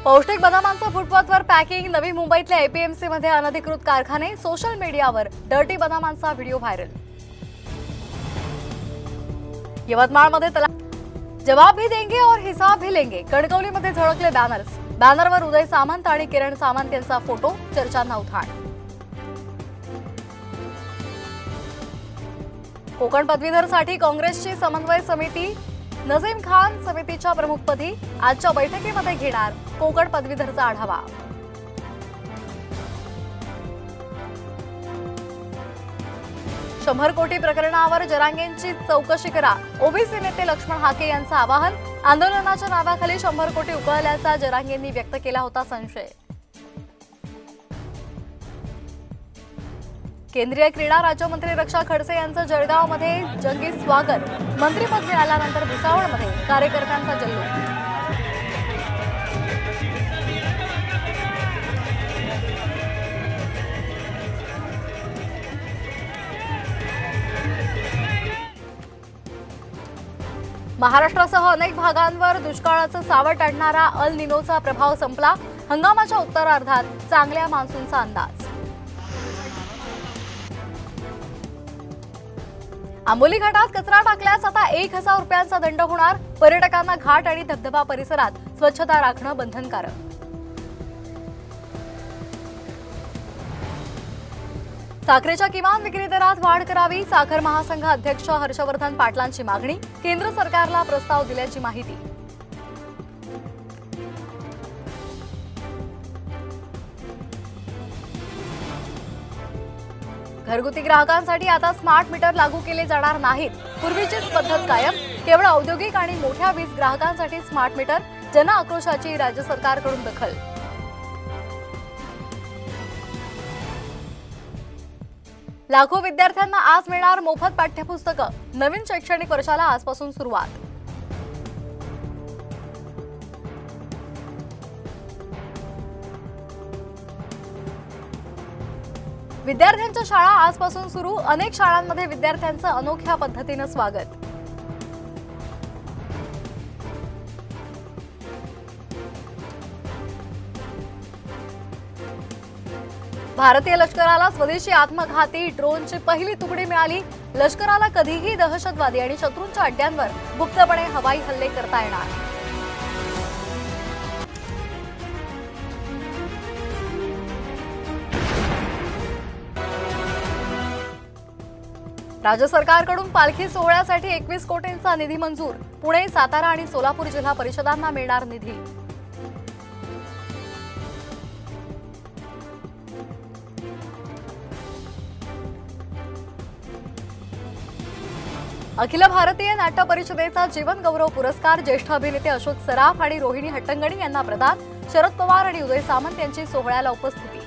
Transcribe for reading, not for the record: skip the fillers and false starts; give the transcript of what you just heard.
पौष्टिक बदामांचं फुटपाथवर पॅकिंग, नवी मुंबईतल्या एपीएमसी मध्ये अनधिकृत कारखाने, सोशल मीडियावर डर्टी बदामांचा व्हिडिओ व्हायरल। यवतमाळमध्ये जवाब भी देंगे और हिसाब भी लेंगे, कणकवलीमध्ये झळकले बॅनर्स, बॅनरवर उदय सामंत आणि किरण सामंत यांचा फोटो, चर्चांना उधाण। कोकण पदवीधरसाठी काँग्रेसची समन्वय समिती, नजीम खान समितीच्या प्रमुखपदी आजच्या बैठकीमध्ये घेणार कोकण पदवीधरचा आढावा। शंभर कोटी प्रकरणावर जरांगेंची चौकशी करा, ओबीसी नेते लक्ष्मण हाके यांचं आवाहन। आंदोलनाच्या नावाखाली 100 कोटी उकळल्याचा जरांगेंनी व्यक्त केला होता संशय। केंद्रीय क्रीडा राज्यमंत्री रक्षा खडसे यांचं जळगावमध्ये जंगी स्वागत, मंत्रिपद मिळाल्यानंतर भुसावळमध्ये कार्यकर्त्यांचा जल्लोष। महाराष्ट्रासह अनेक भागांवर दुष्काळाचं सावट आणणारा अल निनोचा प्रभाव संपला, हंगामाच्या उत्तरार्धात चांगल्या मान्सूनचा अंदाज। आंबोली घाटात कचरा टाकल्यास आता 1000 रुपयांचा दंड होणार, पर्यटकांना घाट आणि धबधबा परिसरात स्वच्छता राखणं बंधनकारक। साखरेच्या किमान विक्री दरात वाढ करावी, साखर महासंघ अध्यक्ष हर्षवर्धन पाटलांची मागणी, केंद्र सरकारला प्रस्ताव दिल्याची माहिती। घरगुती ग्राहकांसाठी आता स्मार्ट मीटर लागू केले जाणार नाहीत, पूर्वीचीच पद्धत कायम, केवळ औद्योगिक आणि मोठ्या वीज ग्राहकांसाठी स्मार्ट मीटर, जन आक्रोशाची राज्य सरकारकडून दखल। लाखो विद्यार्थ्यांना आज मिळणार मोफत पाठ्यपुस्तकं, नवीन शैक्षणिक वर्षाला आजपासून सुरुवात। विद्यार्थ्यांच्या शाळा आजपासून सुरू, अनेक शाळांमध्ये विद्यार्थ्यांचं अनोख्या पद्धतीनं स्वागत। भारतीय लष्कराला स्वदेशी आत्मघाती ड्रोनची पहिली तुकडी मिळाली, लष्कराला कधीही दहशतवादी आणि शत्रूंच्या अड्ड्यांवर गुप्तपणे हवाई हल्ले करता येणार। राज्य सरकारकडून पालखी सोहळ्यासाठी 21 कोटींचा निधी मंजूर, पुणे, सातारा आणि सोलापूर जिल्हा परिषदांना मिळणार निधी। अखिल भारतीय नाट्य परिषदेचा जीवन गौरव पुरस्कार ज्येष्ठ अभिनेते अशोक सराफ आणि रोहिणी हट्टंगडी यांना प्रदान, शरद पवार आणि उदय सामंत यांची सोहळ्याला उपस्थिती।